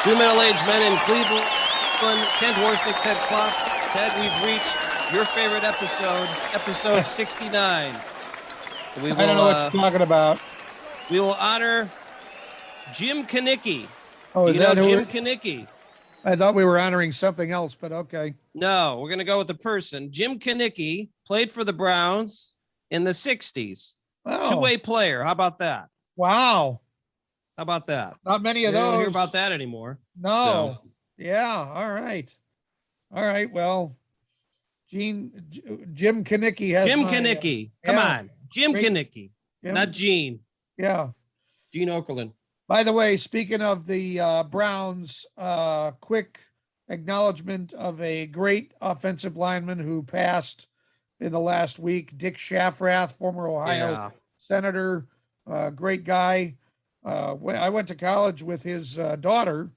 Two middle-aged men in Cleveland, Ken Dworsnik, Ted Klopp. Ted, we've reached your favorite episode 69. I don't know what you're talking about. We will honor Jim Kanicki. Oh, is that Jim Kanicki? I thought we were honoring something else, but okay. No, we're going to go with the person. Jim Kanicki played for the Browns in the 60s. Oh. Two-way player. How about that? Wow. How about that? Not many of those. You don't hear about that anymore. No. So. Yeah. All right. Well, Jim Kanicki has Jim Kanicki. Come on. Jim Kanicki. Not Gene. Yeah. Gene Okerlund. By the way, speaking of the Browns, quick acknowledgement of a great offensive lineman who passed in the last week, Dick Shafrath, former Ohio senator, great guy. I went to college with his daughter,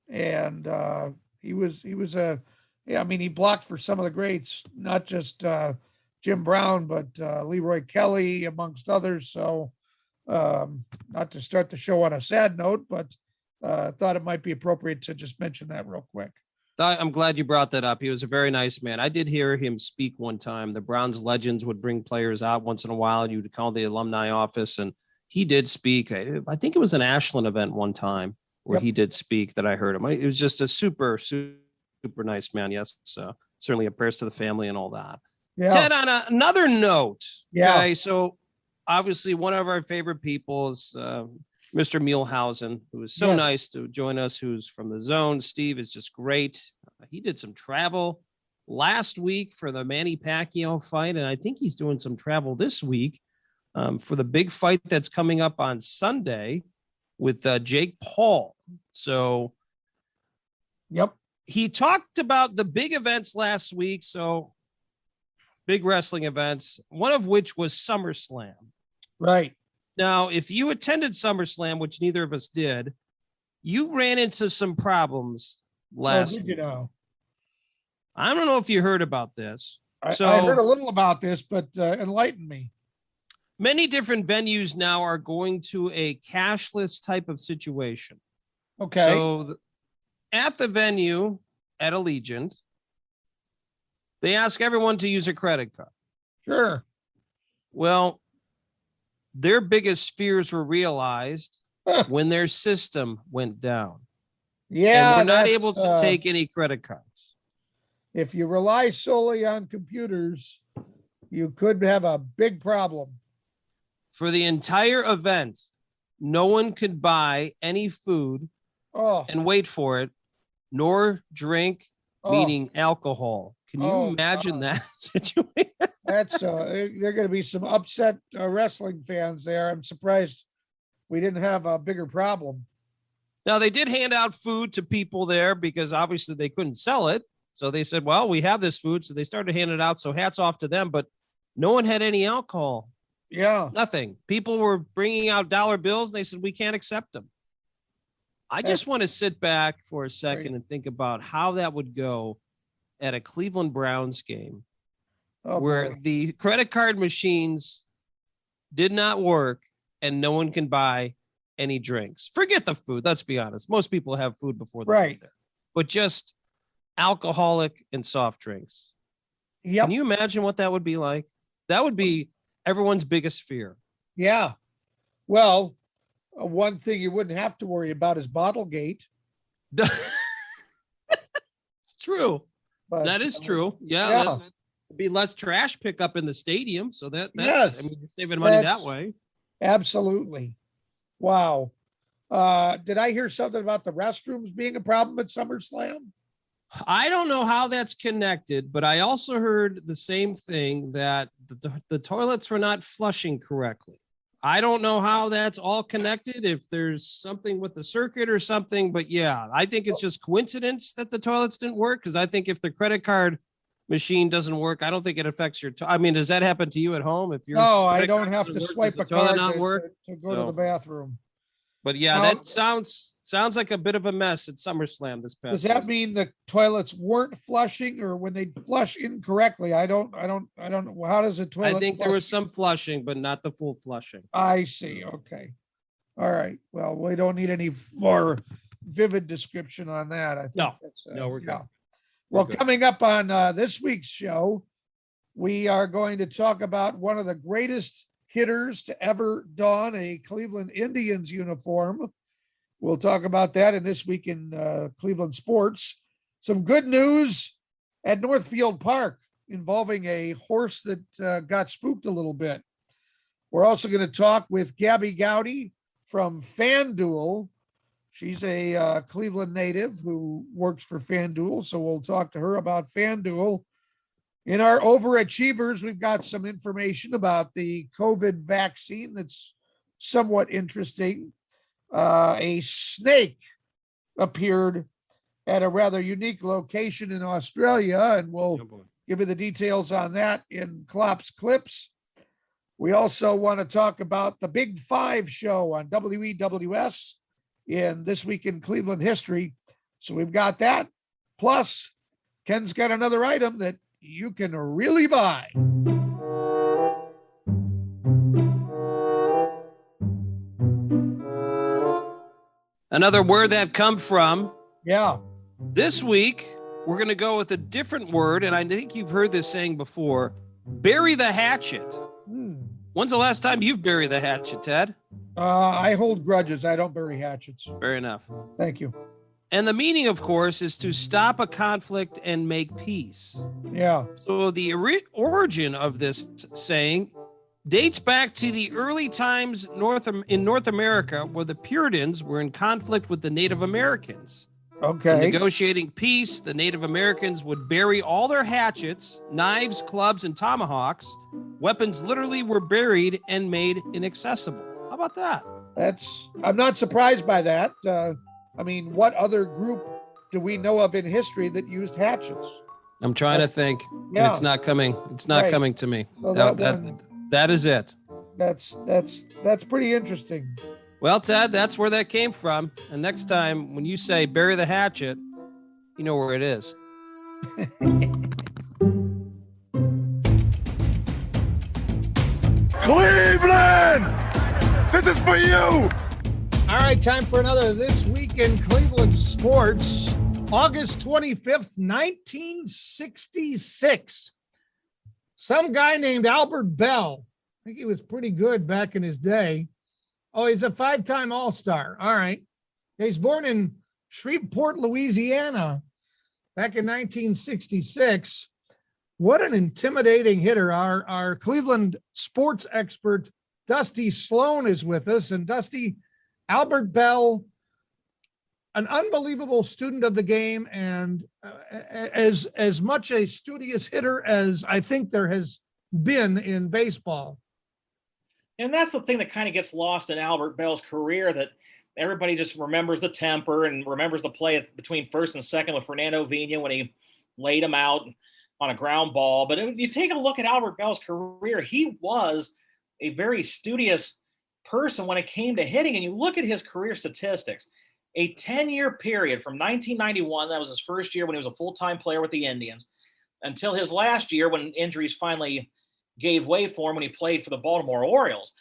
and he blocked for some of the greats, not just Jim Brown, but Leroy Kelly, amongst others. So not to start the show on a sad note, but thought it might be appropriate to just mention that real quick. I'm glad you brought that up. He was a very nice man. I did hear him speak one time. The Browns legends would bring players out once in a while. You would call the alumni office, and he did speak. I think it was an Ashland event one time where he did speak that I heard him. It was just a super, super nice man. Yes. So certainly a prayers to the family and all that. Yeah. Ted, on another note. Yeah. Okay. So obviously one of our favorite people is Mr. Muehlhausen, who is so nice to join us, who's from the zone. Steve is just great. He did some travel last week for the Manny Pacquiao fight, and I think he's doing some travel this week for the big fight that's coming up on Sunday with Jake Paul. So, he talked about the big events last week. So, big wrestling events, one of which was SummerSlam. Right. Now, if you attended SummerSlam, which neither of us did, you ran into some problems last week. Did you know? I don't know if you heard about this. I heard a little about this, but enlighten me. Many different venues now are going to a cashless type of situation. Okay. So at the venue at Allegiant, they ask everyone to use a credit card. Sure. Well, their biggest fears were realized when their system went down. Yeah. And we're not able to take any credit cards. If you rely solely on computers, you could have a big problem. For the entire event, no one could buy any food and wait for it, nor drink, meaning alcohol. Can you imagine that situation? That's there are going to be some upset wrestling fans there. I'm surprised we didn't have a bigger problem. Now, they did hand out food to people there because obviously they couldn't sell it. So they said, well, we have this food. So they started handing it out. So hats off to them. But no one had any alcohol. Yeah. Nothing. People were bringing out dollar bills. And they said, we can't accept them. I just want to sit back for a second and think about how that would go at a Cleveland Browns game where the credit card machines did not work and no one can buy any drinks. Forget the food. Let's be honest. Most people have food before they get there, but just alcoholic and soft drinks. Yep. Can you imagine what that would be like? That would be everyone's biggest fear. Yeah. Well, one thing you wouldn't have to worry about is Bottlegate. It's true. But, that is true. Yeah. That'd be less trash pickup in the stadium. So that's, I mean, you're saving money that way. Absolutely. Wow. Did I hear something about the restrooms being a problem at SummerSlam? I don't know how that's connected, but I also heard the same thing that the toilets were not flushing correctly. I don't know how that's all connected, if there's something with the circuit or something, but yeah, I think it's just coincidence that the toilets didn't work. Cause I think if the credit card machine doesn't work, I don't think it affects your, I mean, does that happen to you at home? If you're No, I don't have to swipe a card to go to the bathroom. But yeah, that sounds like a bit of a mess at SummerSlam this past. Does that mean the toilets weren't flushing, or when they flush incorrectly? I don't know. How does a toilet? I think there was some flushing, but not the full flushing. I see. Okay. All right. Well, we don't need any more vivid description on that. I think No. that's No, we're good. Well, good. coming up on this week's show, we are going to talk about one of the greatest hitters to ever don a Cleveland Indians uniform. We'll talk about that in This Week in Cleveland Sports. Some good news at Northfield Park involving a horse that got spooked a little bit. We're also going to talk with Gabby Goudy from FanDuel. She's a Cleveland native who works for FanDuel, so we'll talk to her about FanDuel. In our overachievers, we've got some information about the COVID vaccine that's somewhat interesting. A snake appeared at a rather unique location in Australia, and we'll give you the details on that in Klopp's Klips. We also want to talk about the Big Five show on WEWS in This Week in Cleveland History. So we've got that. Plus, Ken's got another item that you can really buy. Another word that come from. Yeah. This week, we're going to go with a different word, and I think you've heard this saying before, bury the hatchet. When's the last time you've buried the hatchet, Ted? I hold grudges. I don't bury hatchets. Fair enough. Thank you. And the meaning, of course, is to stop a conflict and make peace. Yeah. So the origin of this saying dates back to the early times in North America, where the Puritans were in conflict with the Native Americans. Okay. In negotiating peace, the Native Americans would bury all their hatchets, knives, clubs, and tomahawks. Weapons literally were buried and made inaccessible. How about that? I'm not surprised by that. I mean, what other group do we know of in history that used hatchets? I'm trying to think. Yeah. It's not coming. It's not coming to me. So that is it. That's pretty interesting. Well, Ted, that's where that came from. And next time when you say bury the hatchet, you know where it is. Cleveland! This is for you! All right, time for another This Week in Cleveland Sports. August 25th, 1966. Some guy named Albert Bell, I think he was pretty good back in his day. Oh, he's a 5-time All-Star. All right. He's born in Shreveport, Louisiana, back in 1966. What an intimidating hitter. Our Cleveland sports expert, Dusty Sloan, is with us. And Dusty, Albert Bell, an unbelievable student of the game, and as much a studious hitter as I think there has been in baseball. And that's the thing that kind of gets lost in Albert Bell's career, that everybody just remembers the temper and remembers the play between first and second with Fernando Vina when he laid him out on a ground ball. But if you take a look at Albert Bell's career, he was a very studious person when it came to hitting. And you look at his career statistics, a 10-year period from 1991, that was his first year when he was a full-time player with the Indians, until his last year when injuries finally gave way for him when he played for the Baltimore Orioles.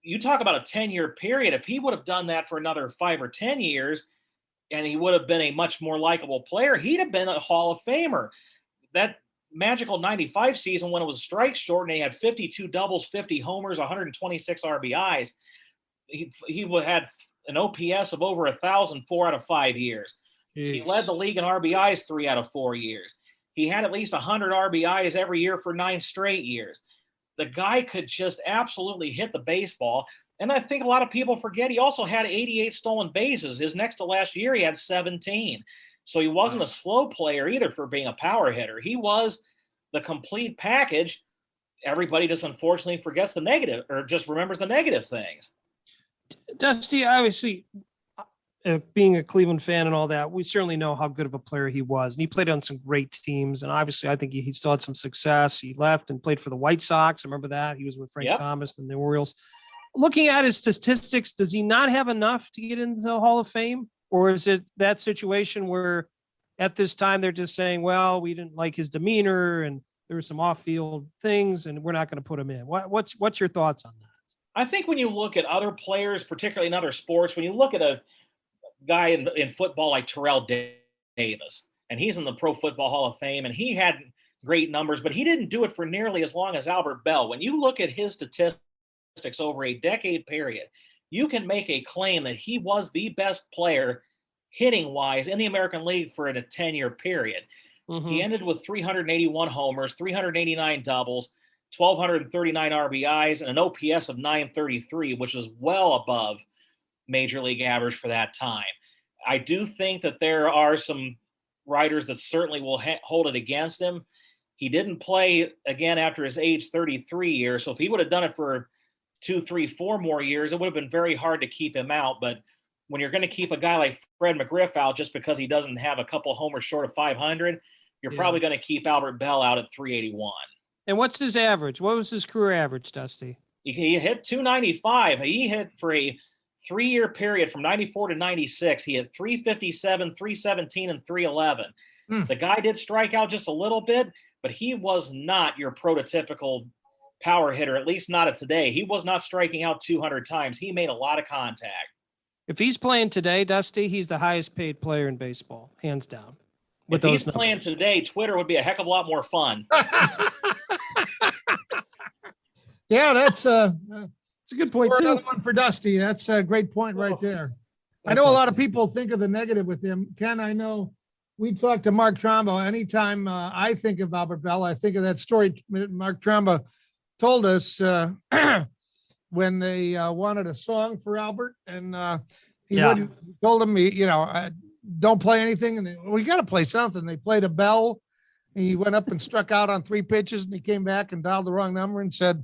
You talk about a 10-year period. If he would have done that for another 5 or 10 years, and he would have been a much more likable player, he'd have been a Hall of Famer. That magical 95 season, when it was strike short and he had 52 doubles, 50 homers, 126 RBIs, he had an OPS of over 1,000 4 out of 5 years. Jeez. He led the league in RBIs 3 out of 4 years. He had at least 100 RBIs every year for 9 straight years. The guy could just absolutely hit the baseball. And I think a lot of people forget he also had 88 stolen bases. His next to last year, he had 17. So he wasn't a slow player either for being a power hitter. He was the complete package. Everybody just unfortunately forgets the negative, or just remembers the negative things. Dusty, obviously, being a Cleveland fan and all that, we certainly know how good of a player he was. And he played on some great teams. And obviously, I think he still had some success. He left and played for the White Sox. I remember that. He was with Frank Thomas and the Orioles. Looking at his statistics, does he not have enough to get into the Hall of Fame? Or is it that situation where at this time they're just saying, well, we didn't like his demeanor and there were some off-field things and we're not going to put him in? What's your thoughts on that? I think when you look at other players, particularly in other sports, when you look at guy in football like Terrell Davis, and he's in the Pro Football Hall of Fame, and he had great numbers, but he didn't do it for nearly as long as Albert Bell. When you look at his statistics over a decade period, you can make a claim that he was the best player hitting-wise in the American League for a 10-year period. Mm-hmm. He ended with 381 homers, 389 doubles, 1,239 RBIs, and an OPS of 933, which is well above Major League average for that time. I do think that there are some writers that certainly will hold it against him. He didn't play again after his age 33 year. So if he would have done it for 2, 3, 4 more years, it would have been very hard to keep him out. But when you're going to keep a guy like Fred McGriff out just because he doesn't have a couple homers short of 500, you're probably going to keep Albert Bell out at 381. And what's his average? What was his career average, Dusty? He hit 295. He hit for a 3-year period from 94 to 96. He hit 357, 317, and 311. The guy did strike out just a little bit, but he was not your prototypical power hitter, at least not at today. He was not striking out 200 times. He made a lot of contact. If he's playing today, Dusty, he's the highest paid player in baseball, hands down. If he's playing today, Twitter would be a heck of a lot more fun. Yeah, that's a good point too. Another one for Dusty. That's a great point right there. I know a lot of people think of the negative with him. Ken, I know we talked to Mark Tromba. Anytime I think of Albert Bell, I think of that story Mark Tromba told us when they wanted a song for Albert, and he wouldn't. Told him, don't play anything, and we got to play something. They played a bell. He went up and struck out on 3 pitches, and he came back and dialed the wrong number and said,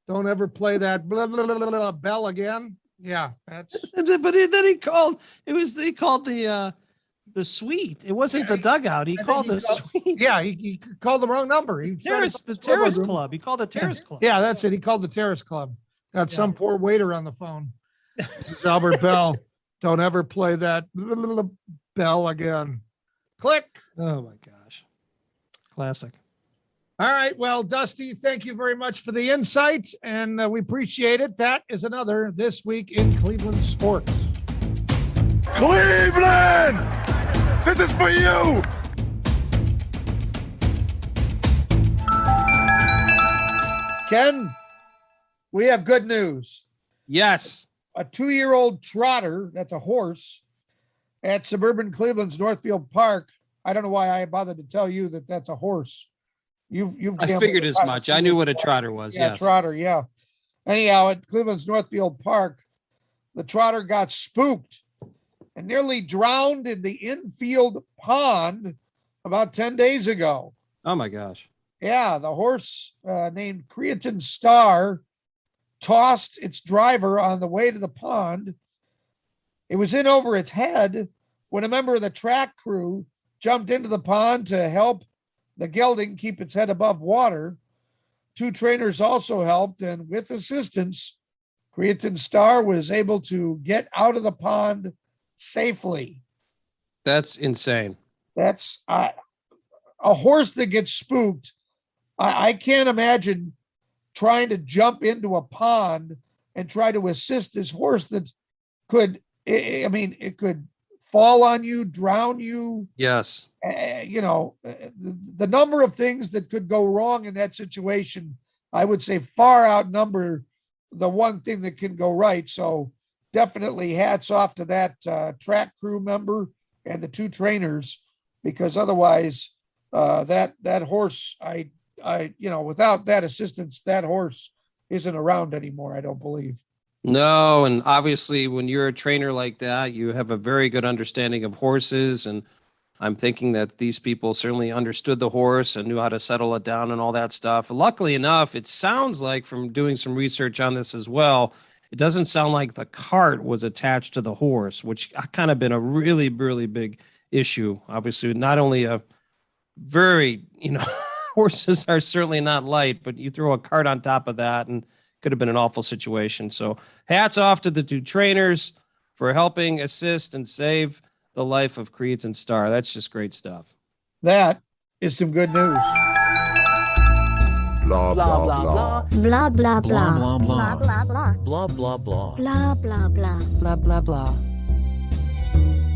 "Don't ever play that blah, blah, blah, blah, blah, bell again." Yeah, that's. But then he called. They called the suite. It wasn't the dugout. He called the suite. Yeah, he called the wrong number. The Terrace Club. He called the Terrace Club. Yeah, that's it. He called the Terrace Club. Got some poor waiter on the phone. This is Albert Bell. Don't ever play that bell again. Click. Oh my gosh. Classic. All right. Well, Dusty, thank you very much for the insight, and we appreciate it. That is another This Week in Cleveland Sports. Cleveland! This is for you! Ken, we have good news. Yes. A 2-year-old trotter, that's a horse, at suburban Cleveland's Northfield Park. I don't know why I bothered to tell you that that's a horse. I figured as much. I knew what a trotter was. Yeah, yes. Trotter, yeah. Anyhow, at Cleveland's Northfield Park, the trotter got spooked and nearly drowned in the infield pond about 10 days ago. Oh my gosh. Yeah, the horse named Creatine Star tossed its driver on the way to the pond. It was in over its head when a member of the track crew jumped into the pond to help the gelding keep its head above water. 2 trainers also helped, and with assistance, Creatine Star was able to get out of the pond safely. That's insane. That's a horse that gets spooked. I can't imagine trying to jump into a pond and try to assist this horse that could, it could fall on you, drown you. Yes. The number of things that could go wrong in that situation, I would say far outnumber the one thing that can go right. So definitely hats off to that track crew member and the 2 trainers, because otherwise that horse, without that assistance, that horse isn't around anymore, I don't believe. No, and obviously when you're a trainer like that, you have a very good understanding of horses, and I'm thinking that these people certainly understood the horse and knew how to settle it down and all that stuff. Luckily enough, it sounds like, from doing some research on this as well, it doesn't sound like the cart was attached to the horse, which kind of been a really, really big issue. Obviously, not only a very, horses are certainly not light, but you throw a cart on top of that and could have been an awful situation. So hats off to the 2 trainers for helping assist and save the life of Creatine Star. That's just great stuff. That is some good news. Blah, blah, blah. Blah, blah, blah. Blah, blah, blah. Blah, blah, blah. Blah, blah, blah. Blah, blah, blah. Blah, blah, blah.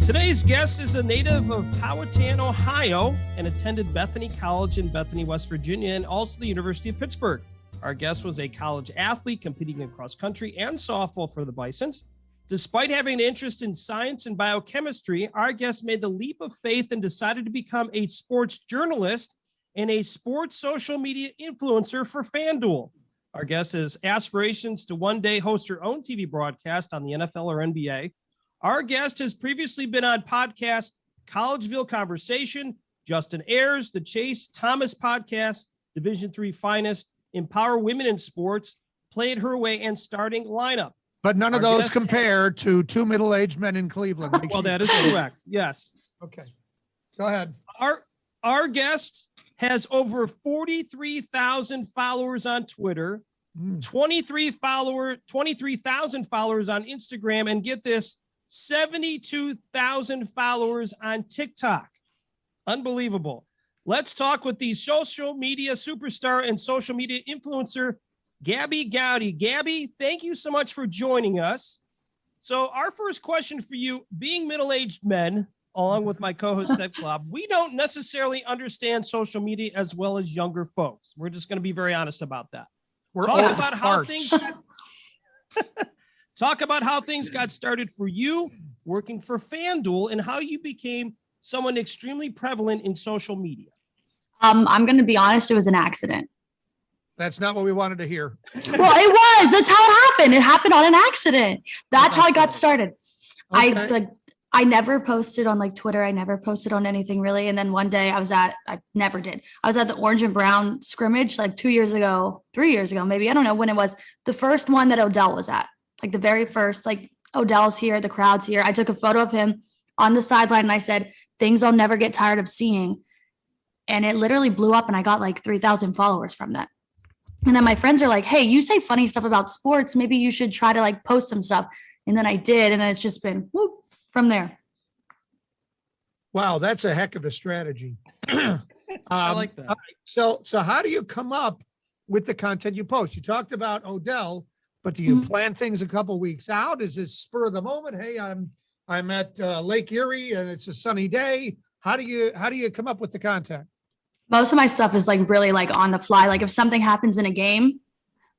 Today's guest is a native of Powhatan, Ohio, and attended Bethany College in Bethany, West Virginia, and also the University of Pittsburgh. Our guest was a college athlete competing in cross country and softball for the Bisons. Despite having an interest in science and biochemistry, our guest made the leap of faith and decided to become a sports journalist and a sports social media influencer for FanDuel. Our guest has aspirations to one day host her own TV broadcast on the NFL or NBA. Our guest has previously been on podcast Collegeville Conversation, Justin Ayers, the Chase Thomas podcast, Division III Finest, Empower Women in Sports, Played Her Way, and Starting Lineup. But none of those compare to two middle-aged men in Cleveland. Well, that is correct. Yes. Okay. Go ahead. Our guest has over 43,000 followers on Twitter, 23,000 followers on Instagram, and get this, 72,000 followers on TikTok. Unbelievable. Let's talk with the social media superstar and social media influencer, Gabby Goudy. Gabby, thank you so much for joining us. So our first question for you, being middle-aged men, along with my co-host Ted Klopp, we don't necessarily understand social media as well as younger folks. We're just going to be very honest about that. Talk about how things got started for you working for FanDuel and how you became someone extremely prevalent in social media. I'm going to be honest. It was an accident. That's not what we wanted to hear. Well, it was. That's how it happened. It happened on an accident. That's how I got started. Okay. I never posted on like Twitter. I never posted on anything really. And then one day I was at the Orange and Brown scrimmage like 3 years ago, maybe. I don't know when it was. The first one that Odell was at, like the very first, like Odell's here, the crowd's here. I took a photo of him on the sideline and I said, things I'll never get tired of seeing. And it literally blew up and I got like 3,000 followers from that. And then my friends are like, hey, you say funny stuff about sports. Maybe you should try to like post some stuff. And then I did. And then it's just been whoop from there. Wow, that's a heck of a strategy. I like that. So how do you come up with the content you post? You talked about Odell, but do you plan things a couple weeks out? Is this spur of the moment? Hey, I'm at Lake Erie and it's a sunny day. How do you come up with the content? Most of my stuff is like really like on the fly. Like if something happens in a game,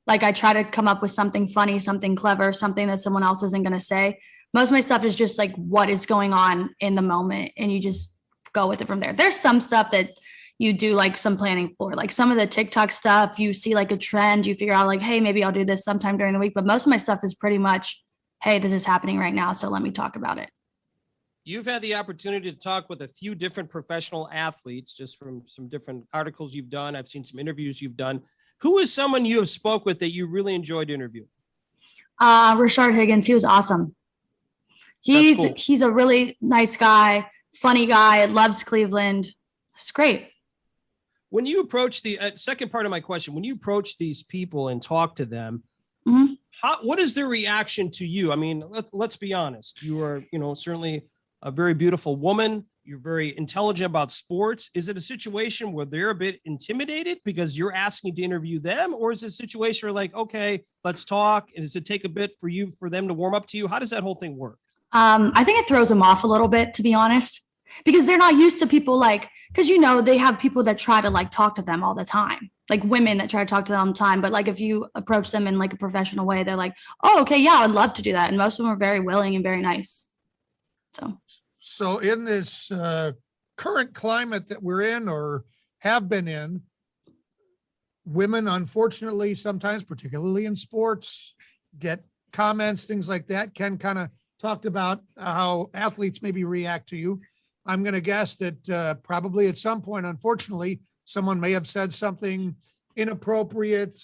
like I try to come up with something funny, something clever, something that someone else isn't going to say. Most of my stuff is just like what is going on in the moment. And you just go with it from there. There's some stuff that you do like some planning for, like some of the TikTok stuff, you see like a trend, you figure out like, hey, maybe I'll do this sometime during the week. But most of my stuff is pretty much, hey, this is happening right now. So let me talk about it. You've had the opportunity to talk with a few different professional athletes just from some different articles you've done. I've seen some interviews you've done. Who is someone you have spoke with that you really enjoyed interviewing? Rashard Higgins. He was awesome. Cool. He's a really nice guy, funny guy, loves Cleveland. It's great. When you approach the second part of my question, when you approach these people and talk to them, what is their reaction to you? I mean, let's be honest. You are, certainly a very beautiful woman. You're very intelligent about sports. Is it a situation where they're a bit intimidated because you're asking to interview them? Or is it a situation where like, okay, let's talk? And does it take a bit for them to warm up to you? How does that whole thing work? I think it throws them off a little bit, to be honest, because they're not used to people because, they have people that try to like talk to them all the time, like women that try to talk to them all the time. But like, if you approach them in like a professional way, they're like, oh, okay, yeah, I'd love to do that. And most of them are very willing and very nice. So in this current climate that we're in or have been in, women, unfortunately, sometimes, particularly in sports, get comments, things like that. Ken kind of talked about how athletes maybe react to you. I'm going to guess that probably at some point, unfortunately, someone may have said something inappropriate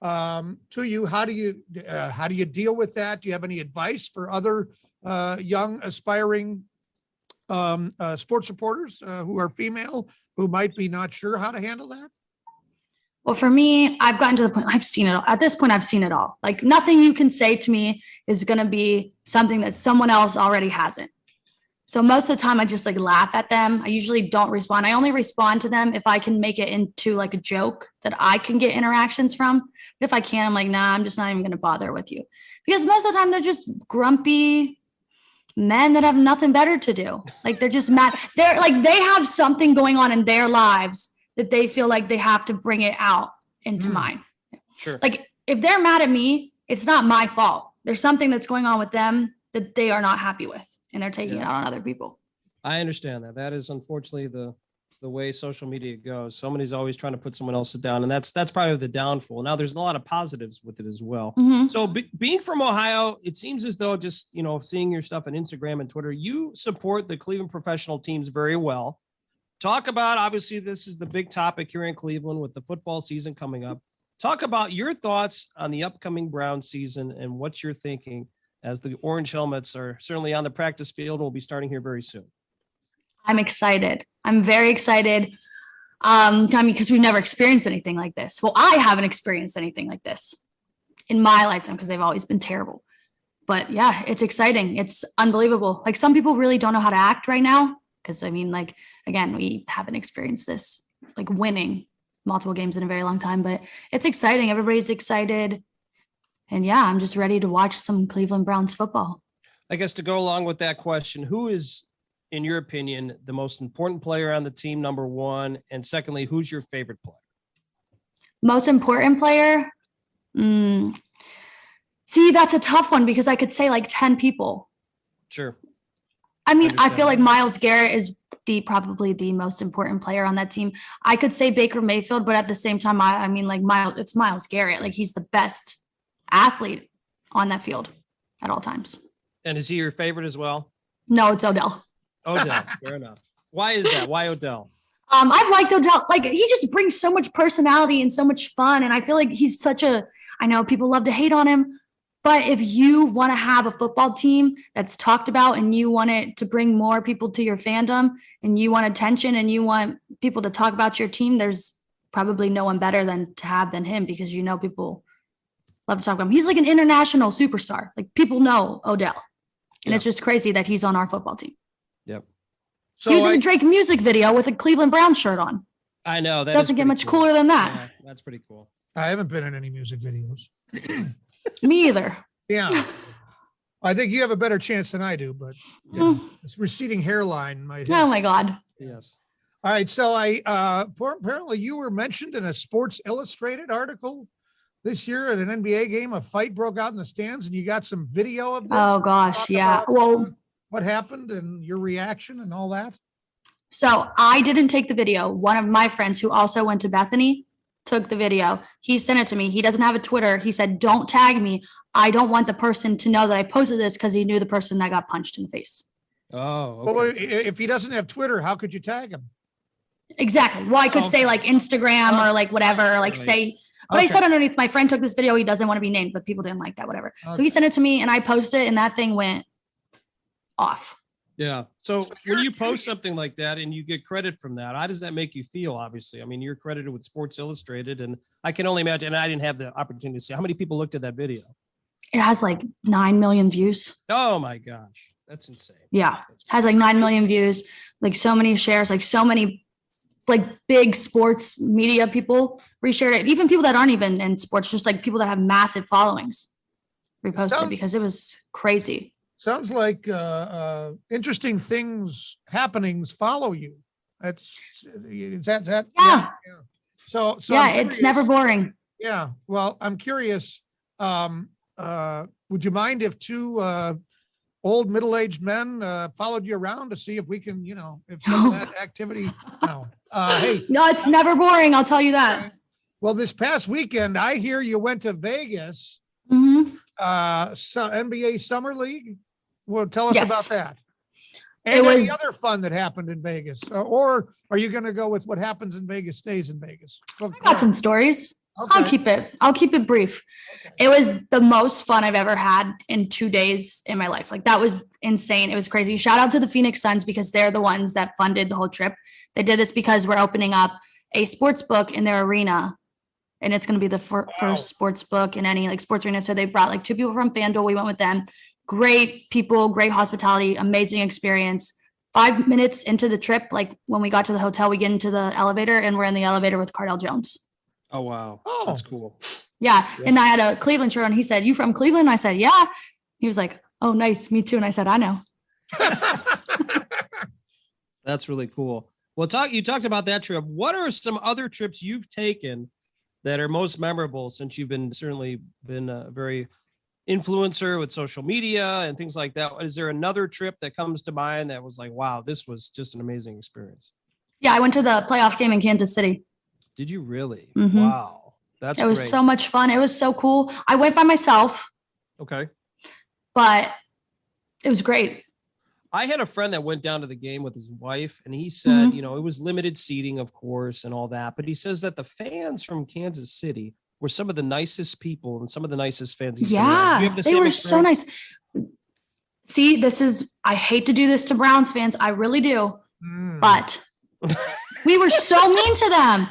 to you. How do you deal with that? Do you have any advice for other young aspiring sports reporters who are female who might be not sure how to handle that? Well, for me, I've gotten to the point, I've seen it all. At this point, I've seen it all. Like nothing you can say to me is going to be something that someone else already hasn't. So most of the time I just like laugh at them. I usually don't respond. I only respond to them if I can make it into like a joke that I can get interactions from. But if I can't, I'm like, nah, I'm just not even going to bother with you. Because most of the time they're just grumpy, men that have nothing better to do. Like they're just mad. They're like, they have something going on in their lives that they feel like they have to bring it out into mine. Sure. Like if they're mad at me, it's not my fault. There's something that's going on with them that they are not happy with, and they're taking it out on other people. I understand that. That is unfortunately the way social media goes. Somebody's always trying to put someone else down, and that's probably the downfall. Now, there's a lot of positives with it as well. So being from Ohio, it seems as though just, seeing your stuff on Instagram and Twitter, you support the Cleveland professional teams very well. Talk about, obviously, this is the big topic here in Cleveland with the football season coming up. Talk about your thoughts on the upcoming Browns season and what you're thinking as the orange helmets are certainly on the practice field and will be starting here very soon. I'm excited. I'm very excited. Because we've never experienced anything like this. Well, I haven't experienced anything like this in my lifetime because they've always been terrible. But yeah, it's exciting. It's unbelievable. Like some people really don't know how to act right now. Because again, we haven't experienced this, like winning multiple games in a very long time, but it's exciting. Everybody's excited. And yeah, I'm just ready to watch some Cleveland Browns football. I guess to go along with that question, who is, in your opinion, the most important player on the team, number one? And secondly, who's your favorite player? Most important player? See, that's a tough one because I could say like 10 people. Sure. I feel like Myles Garrett is probably the most important player on that team. I could say Baker Mayfield, but at the same time, it's Myles Garrett. Like he's the best athlete on that field at all times. And is he your favorite as well? No, it's Odell. Odell, fair enough. Why is that? Why Odell? I've liked Odell. Like he just brings so much personality and so much fun. And I feel like he's I know people love to hate on him, but if you want to have a football team that's talked about and you want it to bring more people to your fandom and you want attention and you want people to talk about your team, there's probably no one better than him because people love to talk about him. He's like an international superstar. Like people know Odell. And it's just crazy that he's on our football team. Yep. So he was in the Drake music video with a Cleveland Browns shirt on. I know. That doesn't get much cooler than that. Yeah, that's pretty cool. I haven't been in any music videos. Me either. Yeah. I think you have a better chance than I do, but this receding hairline might hit. Oh my God. Yes. All right. So apparently you were mentioned in a Sports Illustrated article this year at an NBA game. A fight broke out in the stands and you got some video of this. Oh gosh. Yeah. Well, what happened and your reaction and all that? So I didn't take the video. One of my friends who also went to Bethany took the video. He sent it to me. He doesn't have a Twitter. He said, don't tag me. I don't want the person to know that I posted this because he knew the person that got punched in the face. Oh, okay. Well, if he doesn't have Twitter, how could you tag him? Exactly. Well, I could say like Instagram or like whatever, or like say, but I said underneath, my friend took this video. He doesn't want to be named, but people didn't like that, whatever. So he sent it to me and I posted it and that thing went off. Yeah. So when you post something like that and you get credit from that, how does that make you feel? Obviously, I mean, you're credited with Sports Illustrated, and I can only imagine. And I didn't have the opportunity to see how many people looked at that video. It has like 9 million views. Oh my gosh, that's insane. Yeah, has like 9 million views, like so many shares, like so many, like big sports media people reshared it. Even people that aren't even in sports, just like people that have massive followings, reposted because it was crazy. Sounds like interesting happenings follow you. Is that yeah. So yeah, it's never boring. Yeah. Well, I'm curious. Would you mind if two old middle-aged men followed you around to see if we can, if some of that activity? No. Hey. No, it's never boring. I'll tell you that. Well, this past weekend, I hear you went to Vegas. Mm-hmm. So NBA Summer League. Well, tell us about that. And it was any other fun that happened in Vegas, or are you going to go with what happens in Vegas stays in Vegas? I got some stories. Okay. I'll keep it brief. Okay. It was the most fun I've ever had in 2 days in my life. Like that was insane. It was crazy. Shout out to the Phoenix Suns because they're the ones that funded the whole trip. They did this because we're opening up a sports book in their arena. And it's going to be the first sports book in any like sports arena. So they brought like 2 people from FanDuel. We went with them. Great people, great hospitality, amazing experience. 5 minutes into the trip, like when we got to the hotel, we get into the elevator and we're in the elevator with Cardell Jones. Oh, wow. Oh, that's cool. Yeah. And I had a Cleveland shirt on. He said, you from Cleveland? I said, yeah. He was like, oh, nice. Me too. And I said, I know. That's really cool. Well, you talked about that trip. What are some other trips you've taken that are most memorable since you've certainly been a very influencer with social media and things like that? Is there another trip that comes to mind that was like, wow, this was just an amazing experience? Yeah, I went to the playoff game in Kansas City. Did you really? Mhm. Wow. It was great. So much fun. It was so cool. I went by myself. Okay. But it was great. I had a friend that went down to the game with his wife, and he said, it was limited seating, of course, and all that. But he says that the fans from Kansas City were some of the nicest people and some of the nicest fans he's been around. Did you have the they same were experience? so nice. See, I hate to do this to Browns fans. I really do. But we were so mean to them.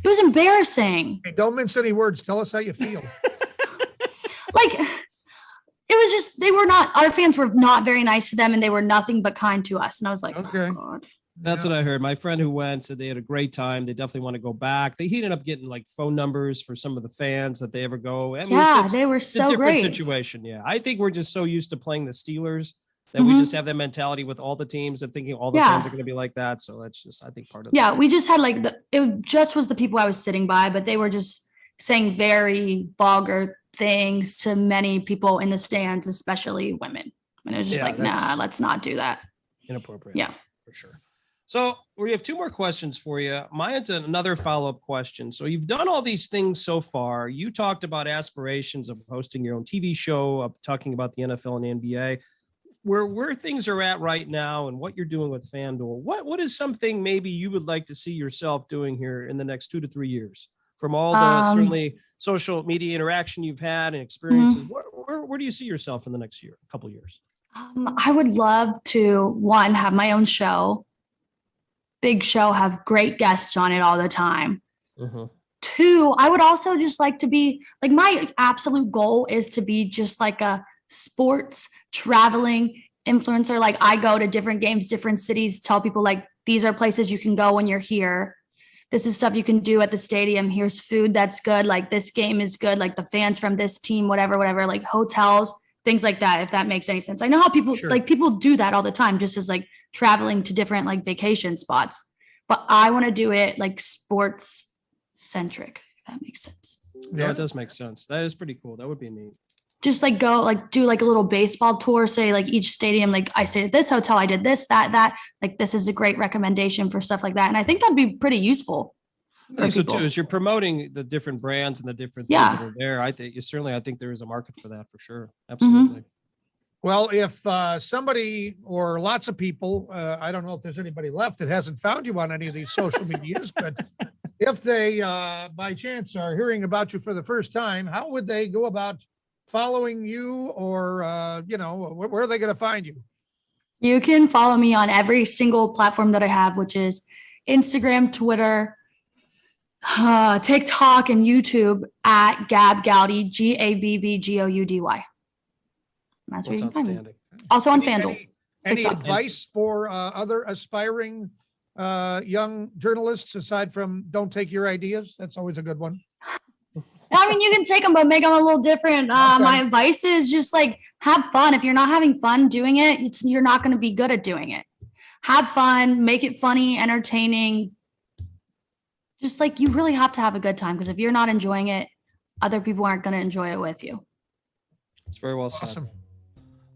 It was embarrassing. Hey, don't mince any words. Tell us how you feel. It was just, our fans were not very nice to them, and they were nothing but kind to us. And I was like, okay. Oh, God. That's what I heard. My friend who went said they had a great time. They definitely want to go back. He ended up getting like phone numbers for some of the fans that they ever go. I mean, they were it's a so different great. situation. Yeah. I think we're just so used to playing the Steelers that we just have that mentality with all the teams and thinking all the fans are going to be like that. So that's just, I think, part of it. We just had it just was the people I was sitting by, but they were just saying very vulgar things to many people in the stands, especially women. And it was just nah, let's not do that. Inappropriate. Yeah, for sure. So we have two more questions for you. Mine's another follow-up question. So you've done all these things so far. You talked about aspirations of hosting your own TV show, of talking about the NFL and the NBA. Where things are at right now and what you're doing with FanDuel, what is something maybe you would like to see yourself doing here in the next 2 to 3 years? From all the certainly social media interaction you've had and experiences, where do you see yourself in the next couple of years? I would love to, one, have my own show, big show, have great guests on it all the time. Two, I would also just like to be my absolute goal is to be just like a sports traveling influencer. I go to different games, different cities, tell people these are places you can go when you're here. This is stuff you can do at the stadium. Here's food that's good. This game is good. The fans from this team, whatever, hotels, things like that. If that makes any sense. I know how people people do that all the time, just as traveling to different vacation spots, but I want to do it sports centric, if that makes sense. Yeah, it does make sense. That is pretty cool. That would be neat. Just go do a little baseball tour, say each stadium, I stayed at this hotel, I did this, that, this is a great recommendation for stuff like that. And I think that'd be pretty useful. So too, as you're promoting the different brands and the different things that are there, I think there is a market for that for sure. Absolutely. Well, if somebody or lots of people, I don't know if there's anybody left that hasn't found you on any of these social medias, but if they by chance are hearing about you for the first time, how would they go about following you, or where are they going to find you? You can follow me on every single platform that I have, which is Instagram, Twitter, TikTok, and YouTube at Gab Goudy, GABBGOUDY. That's where you can find me. Also on FanDuel. Any advice for other aspiring young journalists aside from don't take your ideas? That's always a good one. I mean, you can take them, but make them a little different. My advice is just have fun. If you're not having fun doing it, you're not going to be good at doing it. Have fun, make it funny, entertaining. Just you really have to have a good time, because if you're not enjoying it, other people aren't going to enjoy it with you. It's very well said. Awesome.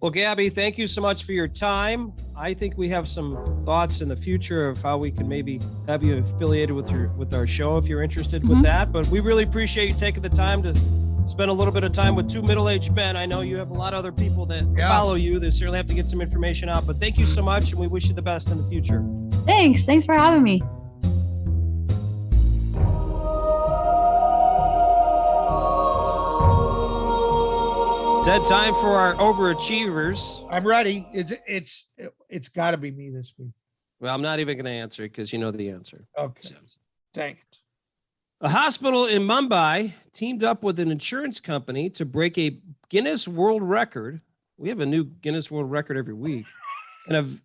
Well, Gabby, thank you so much for your time. I think we have some thoughts in the future of how we can maybe have you affiliated with our show if you're interested with that. But we really appreciate you taking the time to spend a little bit of time with two middle-aged men. I know you have a lot of other people that follow you. They certainly have to get some information out. But thank you so much, and we wish you the best in the future. Thanks for having me. Is that time for our overachievers? I'm ready. It's got to be me this week. Well, I'm not even going to answer it because you know the answer. Okay. So. Dang it. A hospital in Mumbai teamed up with an insurance company to break a Guinness World Record. We have a new Guinness World Record every week. And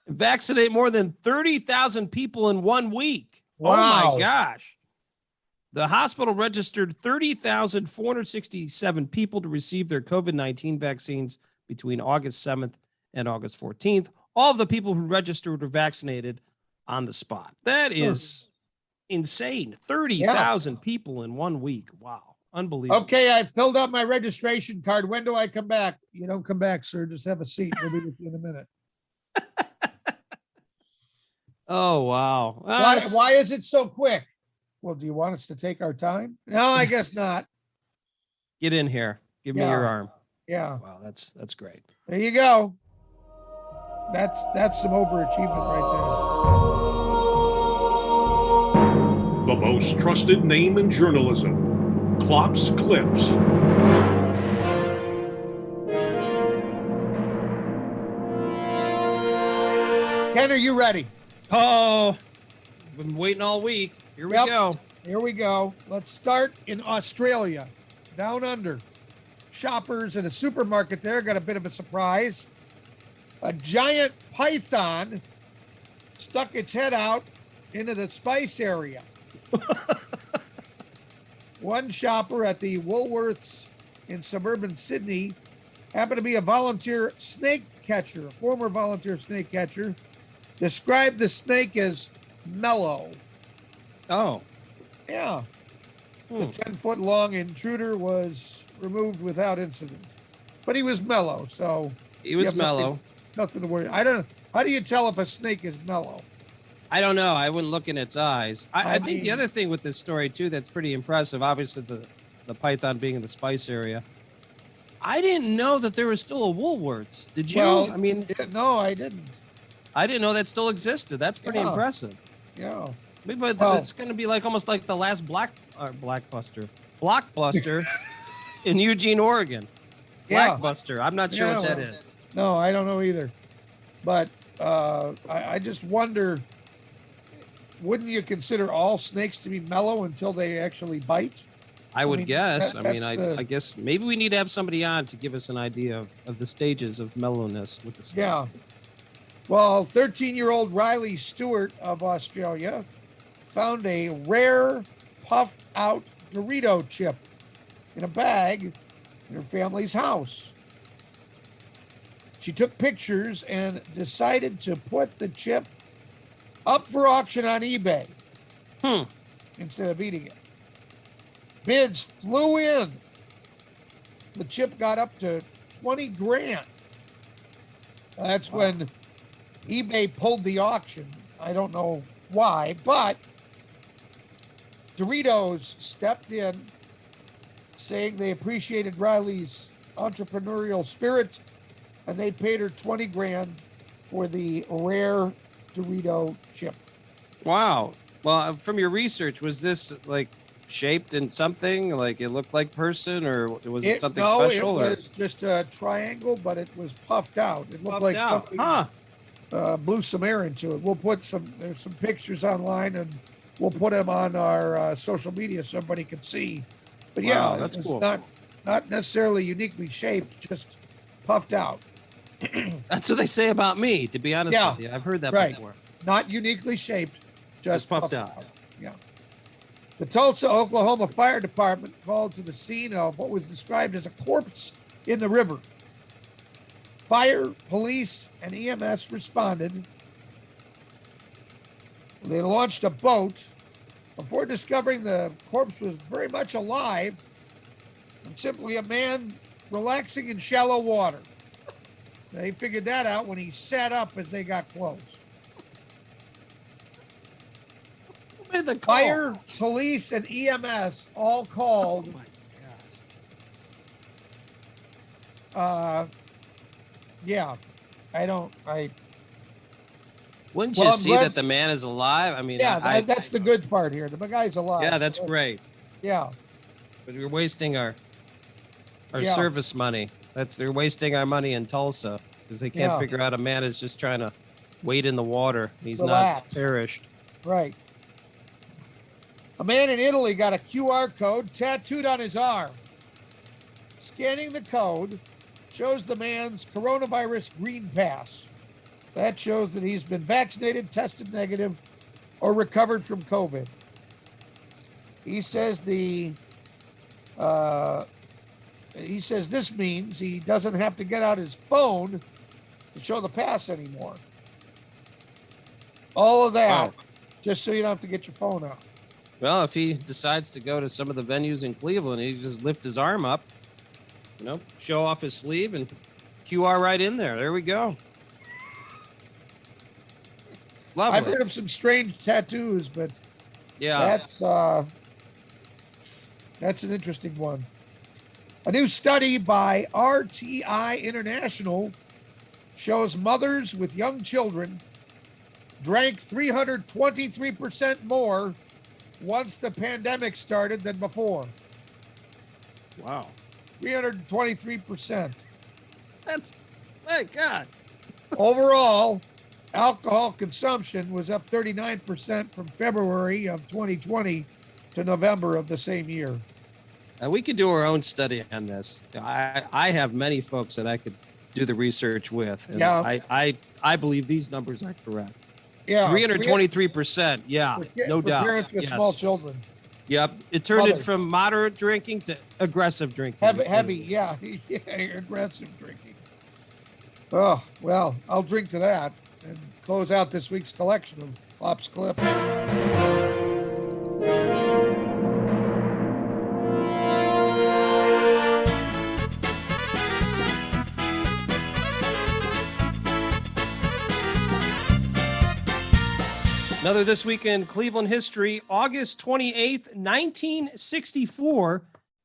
vaccinate more than 30,000 people in 1 week. Wow. Oh my gosh. The hospital registered 30,467 people to receive their COVID-19 vaccines between August 7th and August 14th. All of the people who registered were vaccinated on the spot. That is insane. 30,000 people in 1 week. Wow. Unbelievable. Okay, I filled out my registration card. When do I come back? You don't come back, sir. Just have a seat. We'll be with you in a minute. Oh, wow. Why is it so quick? Well, do you want us to take our time? No, I guess not. Get in here. Give me your arm. Yeah. Wow, that's great. There you go. That's some overachievement right The most trusted name in journalism, Klopp's Klips. there. Ken, are you ready? Oh, been waiting all week. Here we go. Here we go. Let's start in Australia, down under. Shoppers in a supermarket there got a bit of a surprise. A giant python stuck its head out into the spice area. One shopper at the Woolworths in suburban Sydney happened to be a volunteer snake catcher, a former volunteer snake catcher, described the snake as mellow. Oh. Yeah. The 10-foot long intruder was removed without incident. But he was mellow, so he was mellow. Nothing to worry. I don't. How do you tell if a snake is mellow? I don't know. I wouldn't look in its eyes. I think the other thing with this story too that's pretty impressive, obviously the python being in the spice area. I didn't know that there was still a Woolworths. Did you? Well, I mean, no, I didn't. I didn't know that still existed. That's pretty impressive. Yeah. But it's going to be like almost like the last Blockbuster in Eugene, Oregon. Blackbuster. I'm not sure what that is. No, I don't know either. But I just wonder, wouldn't you consider all snakes to be mellow until they actually bite? I would guess. I guess maybe we need to have somebody on to give us an idea of the stages of mellowness with the snakes. Yeah. Well, 13-year-old Riley Stewart of Australia found a rare puffed out Dorito chip in a bag in her family's house. She took pictures and decided to put the chip up for auction on eBay instead of eating it. Bids flew in. The chip got up to 20 grand. That's when eBay pulled the auction. I don't know why, but Doritos stepped in, saying they appreciated Riley's entrepreneurial spirit, and they paid her 20 grand for the rare Dorito chip. Wow. Well, from your research, was this like shaped in something like it looked like person, or was it something special? No, it was just a triangle, but it was puffed out. It looked like something blew some air into it. We'll put there's some pictures online, and we'll put them on our social media so everybody can see. But wow, that's it's cool. Not necessarily uniquely shaped, just puffed out. That's what they say about me, to be honest with you. I've heard that before. Not uniquely shaped, just puffed out. Yeah. The Tulsa, Oklahoma Fire Department called to the scene of what was described as a corpse in the river. Fire, police, and EMS responded. They launched a boat before discovering the corpse was very much alive and simply a man relaxing in shallow water. They figured that out when he sat up as they got close. Who made the call? Fire, police, and EMS all called. Oh my gosh. Wouldn't you see that the man is alive? I mean, that's the good part here. The guy's alive. Yeah, that's great. Yeah. But we're wasting our service money. They're wasting our money in Tulsa because they can't figure out a man is just trying to wade in the water. He's not perished. Right. A man in Italy got a QR code tattooed on his arm. Scanning the code shows the man's coronavirus green pass. That shows that he's been vaccinated, tested negative, or recovered from COVID. He says this means he doesn't have to get out his phone to show the pass anymore. All of that, just so you don't have to get your phone out. Well, if he decides to go to some of the venues in Cleveland, he just lift his arm up, show off his sleeve and QR right in there. There we go. Lovely. I've heard of some strange tattoos, but yeah, that's an interesting one. A new study by RTI International shows mothers with young children drank 323% more once the pandemic started than before. Wow. 323%. That's, my God. Overall, alcohol consumption was up 39% from February of 2020 to November of the same year. We could do our own study on this. I have many folks that I could do the research with. And Yeah. I believe these numbers are correct. Yeah. 323%. Yeah, no for doubt. Parents with Yes. small children. Yep. It turned it Mothers. from moderate drinking to aggressive drinking. Heavy, yeah. Yeah, aggressive drinking. Oh, well, I'll drink to that and close out this week's collection of Klopp's Klips. Another This Week in Cleveland history, August 28th, 1964,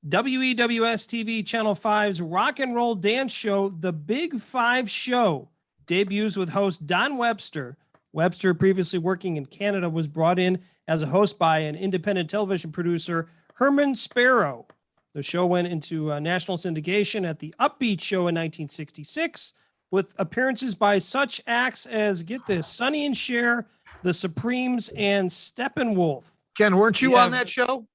WEWS TV Channel 5's rock and roll dance show, The Big Five Show, debuts with host Don Webster. Webster, previously working in Canada, was brought in as a host by an independent television producer, Herman Sparrow. The show went into national syndication at the Upbeat Show in 1966, with appearances by such acts as, get this, Sonny and Cher, The Supremes, and Steppenwolf. Ken, weren't you Yeah. on that show?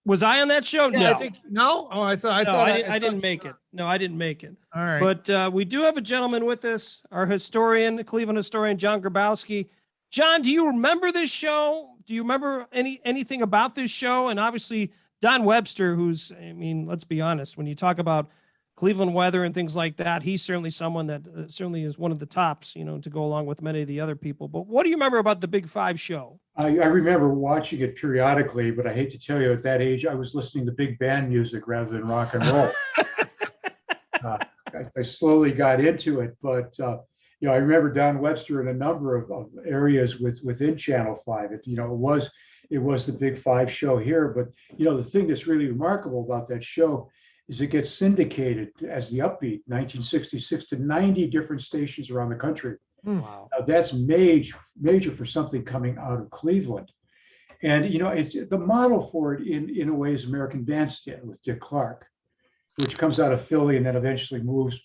Was I on that show? Yeah, No. I think no. Oh, I thought I didn't make it. No, I didn't make it. All right. But we do have a gentleman with us, our historian, Cleveland historian, John Garbowsky. John, do you remember this show? Do you remember anything about this show? And obviously, Don Webster, who's, I mean, let's be honest, when you talk about Cleveland weather and things like that, he's certainly someone that certainly is one of the tops, to go along with many of the other people. But what do you remember about the Big Five show? I remember watching it periodically, but I hate to tell you, at that age, I was listening to big band music rather than rock and roll. I slowly got into it, but I remember Don Webster in a number of areas within Channel 5. It was the Big Five show here, but the thing that's really remarkable about that show is it gets syndicated as the Upbeat, 1966, to 90 different stations around the country. Wow. Now, that's major for something coming out of Cleveland. And, it's the model for it in a way is American Bandstand with Dick Clark, which comes out of Philly and then eventually moves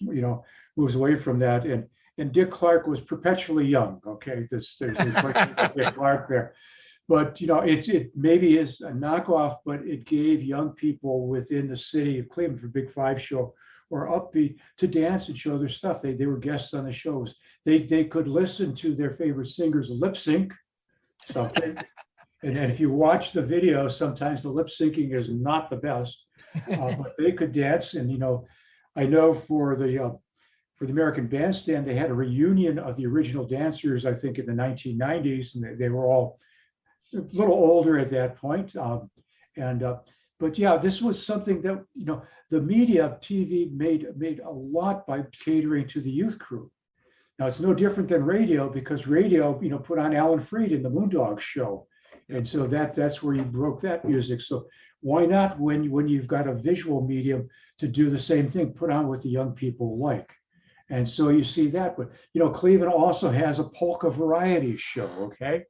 away from that. And Dick Clark was perpetually young. Okay. There's Dick Clark there. But, it maybe is a knockoff, but it gave young people within the city of Cleveland for Big Five show or Upbeat to dance and show their stuff. They were guests on the shows. They could listen to their favorite singers lip sync something. And then if you watch the video, sometimes the lip syncing is not the best, but they could dance. And, I know for the American Bandstand, they had a reunion of the original dancers, I think in the 1990s, and they were all a little older at that point. But yeah, this was something that, the media TV made a lot by catering to the youth crew. Now it's no different than radio, because radio, put on Alan Freed in the Moondogs show. And so that's where you broke that music. So why not, when you've got a visual medium, to do the same thing, put on what the young people like. And so you see that, but Cleveland also has a polka variety show, okay?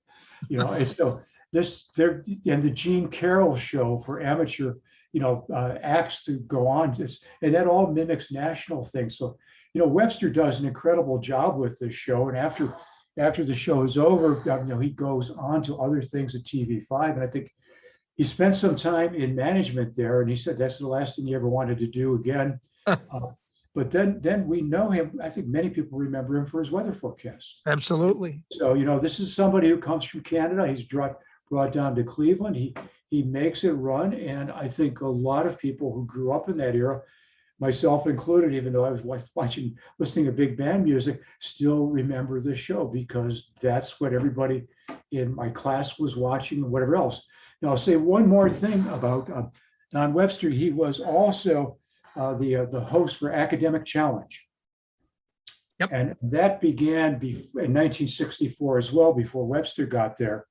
And so and the Gene Carroll show for amateur, acts to go on, and that all mimics national things. So, Webster does an incredible job with this show. And after the show is over, he goes on to other things at TV5. And I think he spent some time in management there. And he said that's the last thing he ever wanted to do again. But then we know him. I think many people remember him for his weather forecasts. Absolutely. So, this is somebody who comes from Canada. He's brought brought down to Cleveland. He makes it run, and I think a lot of people who grew up in that era, myself included, even though I was listening to big band music, still remember the show because that's what everybody in my class was watching and whatever else. Now, I'll say one more thing about Don Webster. He was also the host for Academic Challenge. Yep. And that began in 1964 as well, before Webster got there.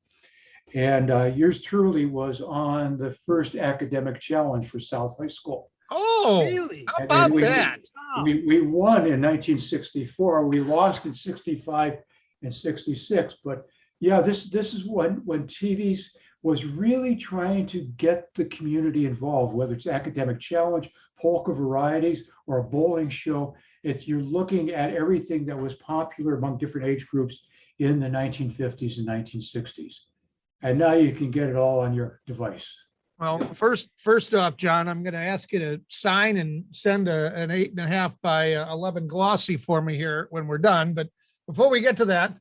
And yours truly was on the first Academic Challenge for South High School. Oh, really? How about that? We won in 1964. We lost in 65 and 66. But yeah, this is when TV's was really trying to get the community involved, whether it's Academic Challenge, polka varieties, or a bowling show. You're looking at everything that was popular among different age groups in the 1950s and 1960s. And now you can get it all on your device. Well, first off, John, I'm going to ask you to sign and send an 8.5 by 11 glossy for me here when we're done. But before we get to that,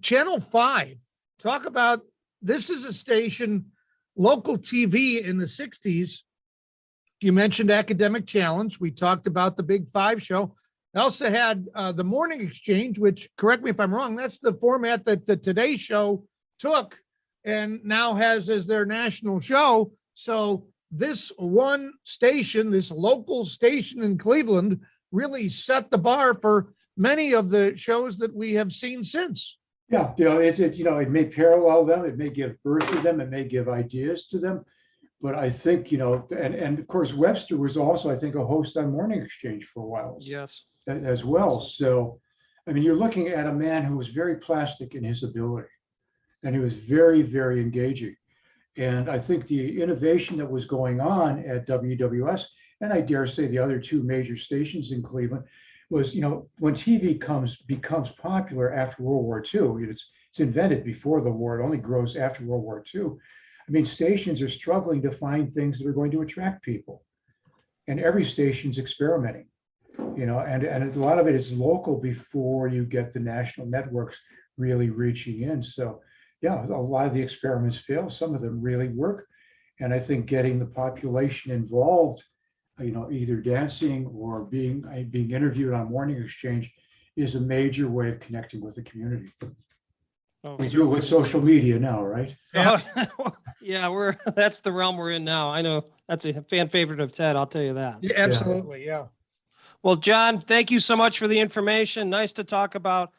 Channel 5, talk about, this is a station, local TV in the 60s. You mentioned Academic Challenge. We talked about the Big Five show. I also had the Morning Exchange, which, correct me if I'm wrong, that's the format that the Today Show took and now has as their national show. So this one station, this local station in Cleveland, really set the bar for many of the shows that we have seen since. Yeah, it may parallel them, it may give birth to them, it may give ideas to them. But I think, and of course, Webster was also, I think, a host on Morning Exchange for a while. Yes. As well. So, I mean, you're looking at a man who was very plastic in his ability, and he was very, very engaging. And I think the innovation that was going on at WWS, and I dare say the other two major stations in Cleveland, was, when TV becomes popular after World War II, it's invented before the war, it only grows after World War II. I mean, stations are struggling to find things that are going to attract people. And every station's experimenting, and a lot of it is local before you get the national networks really reaching in. So, yeah, a lot of the experiments fail. Some of them really work. And I think getting the population involved, either dancing or being interviewed on Morning Exchange is a major way of connecting with the community. We do it with social media now, right? Yeah, that's the realm we're in now. I know that's a fan favorite of Ted. I'll tell you that. Yeah, absolutely. Yeah. Well, John, thank you so much for the information. Nice to talk about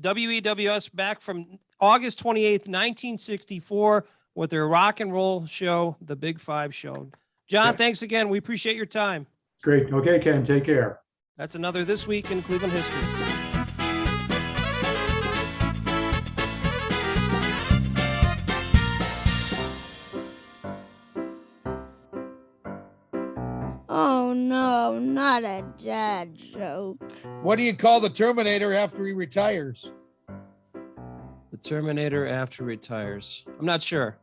WEWS back from August 28th, 1964 with their rock and roll show, the Big Five show. John, thanks again. We appreciate your time. Great. Okay, Ken, take care. That's another This Week in Cleveland History. Oh no, not a dad joke. What do you call the Terminator after he retires? The Terminator after retires. I'm not sure.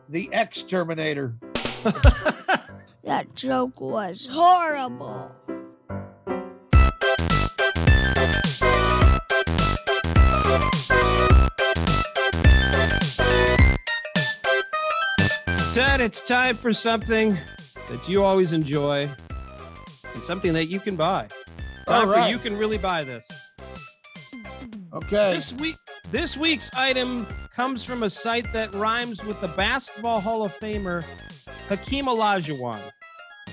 The X-Terminator. That joke was horrible. Ted, it's time for something that you always enjoy and something that you can buy. Time for You Can Really Buy This. Okay. This week's item comes from a site that rhymes with the Basketball Hall of Famer Hakeem Olajuwon.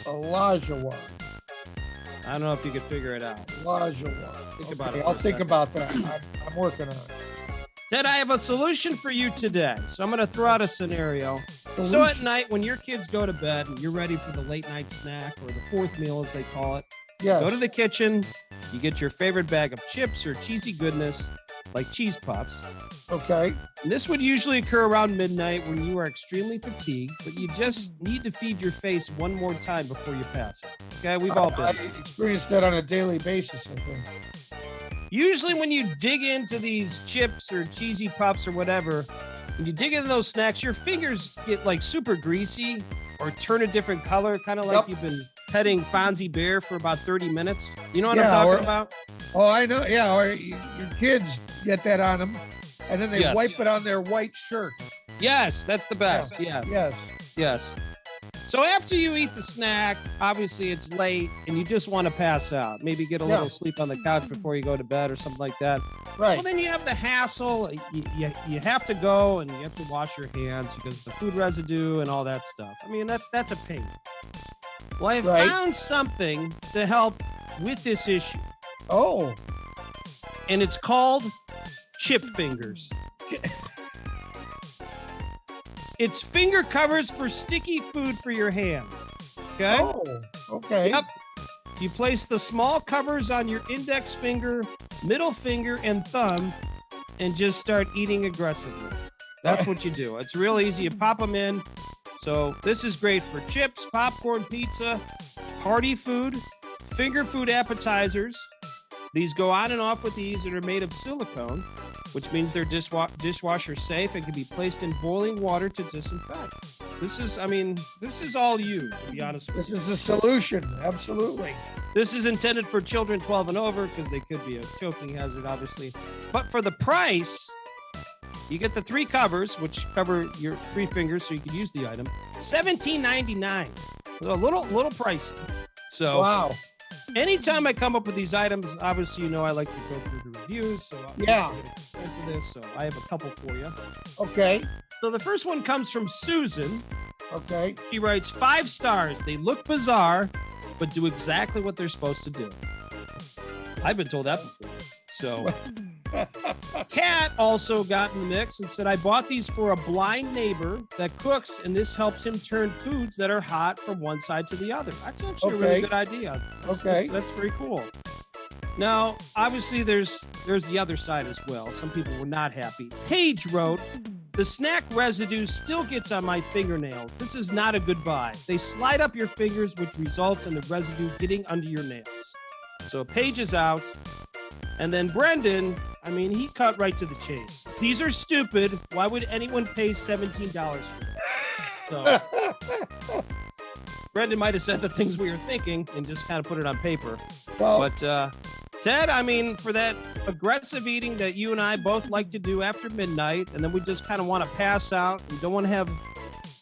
Olajuwon. I don't know if you could figure it out. Olajuwon. Think about it. I'll think about that. I'm working on it. Ted, I have a solution for you today. So I'm going to throw out a scenario. So at night, when your kids go to bed and you're ready for the late night snack or the fourth meal, as they call it, go to the kitchen, you get your favorite bag of chips or cheesy goodness like cheese puffs. Okay. And this would usually occur around midnight when you are extremely fatigued, but you just need to feed your face one more time before you pass it. Okay, we've all been. I experience that on a daily basis, I think. Usually when you dig into these chips or cheesy puffs or whatever, when you dig into those snacks, your fingers get like super greasy or turn a different color, kind of like you've been petting Fonzie Bear for about 30 minutes. You know what I'm talking about? Oh, I know. Yeah, or your kids get that on them, and then they wipe it on their white shirt. Yes, that's the best. Yes. Yes. Yes. So after you eat the snack, obviously it's late and you just want to pass out. Maybe get a little sleep on the couch before you go to bed or something like that. Right. Well, then you have the hassle. You have to go and you have to wash your hands because the food residue and all that stuff. I mean, that's a pain. Well, I found something to help with this issue. Oh. And it's called chip fingers. It's finger covers for sticky food for your hands. Okay? Oh, okay. Yep. You place the small covers on your index finger, middle finger, and thumb, and just start eating aggressively. That's what you do. It's real easy. You pop them in. So this is great for chips, popcorn, pizza, party food, finger food appetizers. These go on and off with ease and are made of silicone, which means they're dishwasher safe and can be placed in boiling water to disinfect. This is all you, to be honest with you. This is a solution. Absolutely. This is intended for children 12 and over because they could be a choking hazard, obviously. But for the price, you get the 3 covers, which cover your 3 fingers so you can use the item. $17.99. A little pricey. So wow. Anytime I come up with these items, obviously, I like to go through the reviews. So into this. So I have a couple for you. Okay. So the first one comes from Susan. Okay. She writes 5 stars. They look bizarre, but do exactly what they're supposed to do. I've been told that before. So Kat also got in the mix and said, I bought these for a blind neighbor that cooks, and this helps him turn foods that are hot from one side to the other. That's actually a really good idea. That's very cool. Now, obviously, there's the other side as well. Some people were not happy. Paige wrote, the snack residue still gets on my fingernails. This is not a good buy. They slide up your fingers, which results in the residue getting under your nails. So Paige is out. And then Brendan, he cut right to the chase. These are stupid. Why would anyone pay $17 for them? So Brendan might have said the things we were thinking and just kind of put it on paper. Well, but Ted, for that aggressive eating that you and I both like to do after midnight, and then we just kind of want to pass out. We don't want to have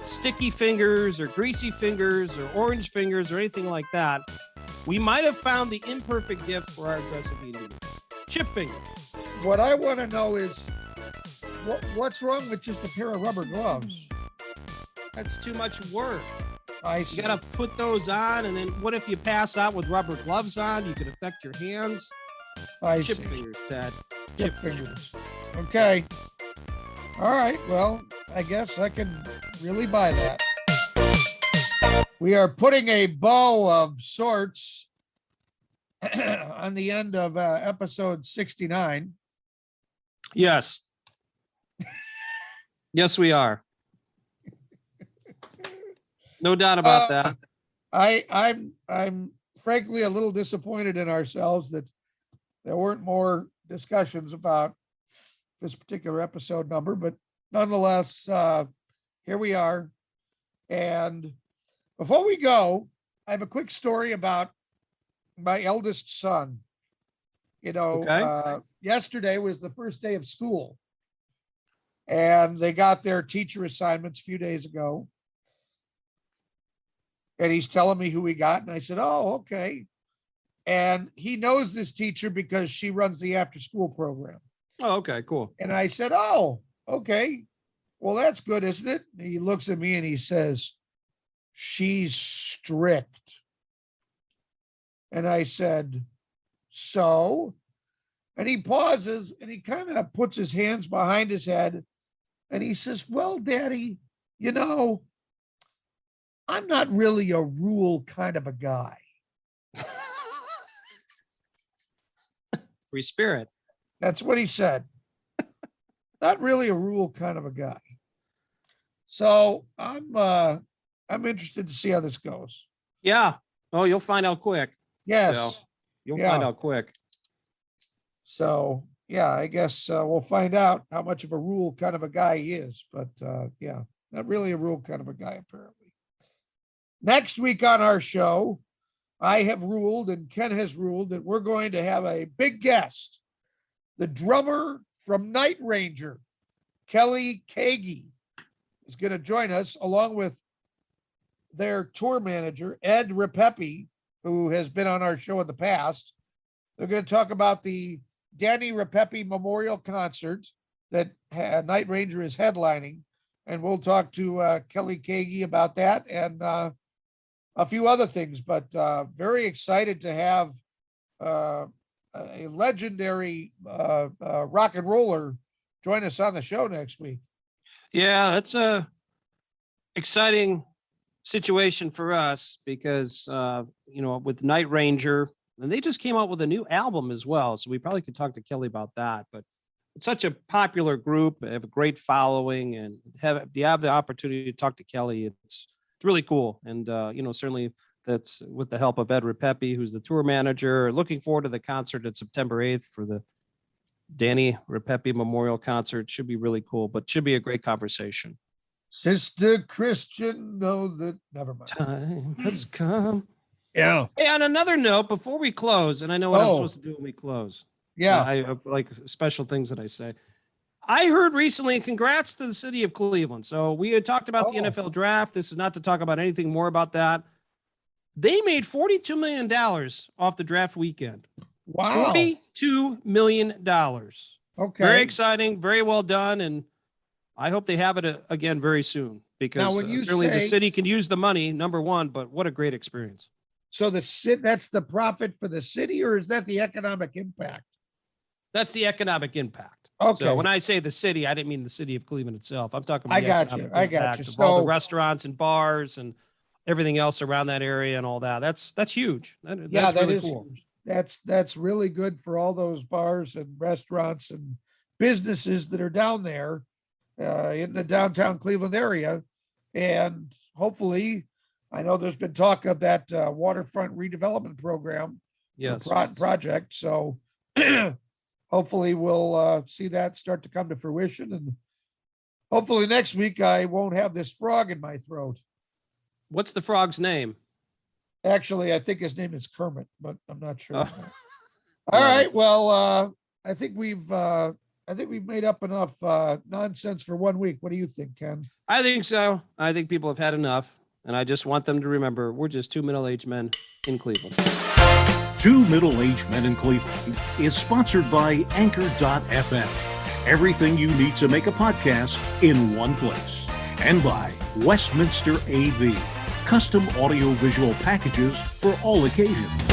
sticky fingers or greasy fingers or orange fingers or anything like that. We might have found the imperfect gift for our aggressive eating. Chip fingers. What I want to know is what's wrong with just a pair of rubber gloves? That's too much work. I see. You got to put those on, and then what if you pass out with rubber gloves on? You could affect your hands. Chip fingers, Ted. Chip fingers. Okay. All right. Well, I guess I can really buy that. We are putting a bow of sorts on the end of episode 69. Yes. Yes, we are. No doubt about that. I'm frankly a little disappointed in ourselves that there weren't more discussions about this particular episode number, but nonetheless, here we are. And before we go, I have a quick story about my eldest son. Yesterday was the first day of school, and they got their teacher assignments a few days ago. And he's telling me who he got. And I said, oh, okay. And he knows this teacher because she runs the after school program. Oh, okay, cool. And I said, oh, okay. Well, that's good, isn't it? And he looks at me and he says, she's strict. And I said, so? And he pauses and he kind of puts his hands behind his head. And he says, well, Daddy, I'm not really a rule kind of a guy. Free spirit. That's what he said. Not really a rule kind of a guy. So I'm interested to see how this goes. Yeah. Oh, you'll find out quick. Yes. So you'll find out quick. So yeah, I guess we'll find out how much of a rule kind of a guy he is. But not really a rule kind of a guy, apparently. Next week on our show, I have ruled and Ken has ruled that we're going to have a big guest, the drummer from Night Ranger, Kelly Kagi. is going to join us along with their tour manager, Ed Repepe, who has been on our show in the past. They're going to talk about the Danny Repepe Memorial Concert that Night Ranger is headlining. And we'll talk to Kelly Kagi about that and a few other things, but very excited to have a legendary rock and roller join us on the show next week. Yeah, that's a exciting situation for us because, with Night Ranger, and they just came out with a new album as well. So we probably could talk to Kelly about that, but it's such a popular group. They have a great following, and have the opportunity to talk to Kelly. It's really cool. And, certainly that's with the help of Ed Repepe, who's the tour manager. Looking forward to the concert at September 8th for the Danny Repepe Memorial Concert. Should be really cool, but should be a great conversation. Sister Christian, know that, never mind. Time has come. Yeah. Hey, on another note, before we close, and I know what I'm supposed to do when we close. Yeah. I like special things that I say. I heard recently, congrats to the city of Cleveland. So we had talked about the NFL draft. This is not to talk about anything more about that. They made $42 million off the draft weekend. Wow. $42 million. Okay. Very exciting. Very well done. And I hope they have it again very soon because certainly the city can use the money, number one, but what a great experience. So that's the profit for the city, or is that the economic impact? That's the economic impact. Okay. So when I say the city, I didn't mean the city of Cleveland itself. I'm talking about I got you. So all the restaurants and bars and everything else around that area and all that. That's huge. That's really cool. Huge. That's really good for all those bars and restaurants and businesses that are down there in the downtown Cleveland area. And hopefully, I know there's been talk of that waterfront redevelopment program project. So hopefully we'll see that start to come to fruition. And hopefully next week I won't have this frog in my throat. What's the frog's name? Actually, I think his name is Kermit, but I'm not sure. All right. Well, I think we've made up enough nonsense for 1 week. What do you think, Ken? I think so. I think people have had enough. And I just want them to remember we're just two middle-aged men in Cleveland. Two Middle-Aged Men in Cleveland is sponsored by Anchor.fm. Everything you need to make a podcast in one place. And by Westminster AV. Custom audio-visual packages for all occasions.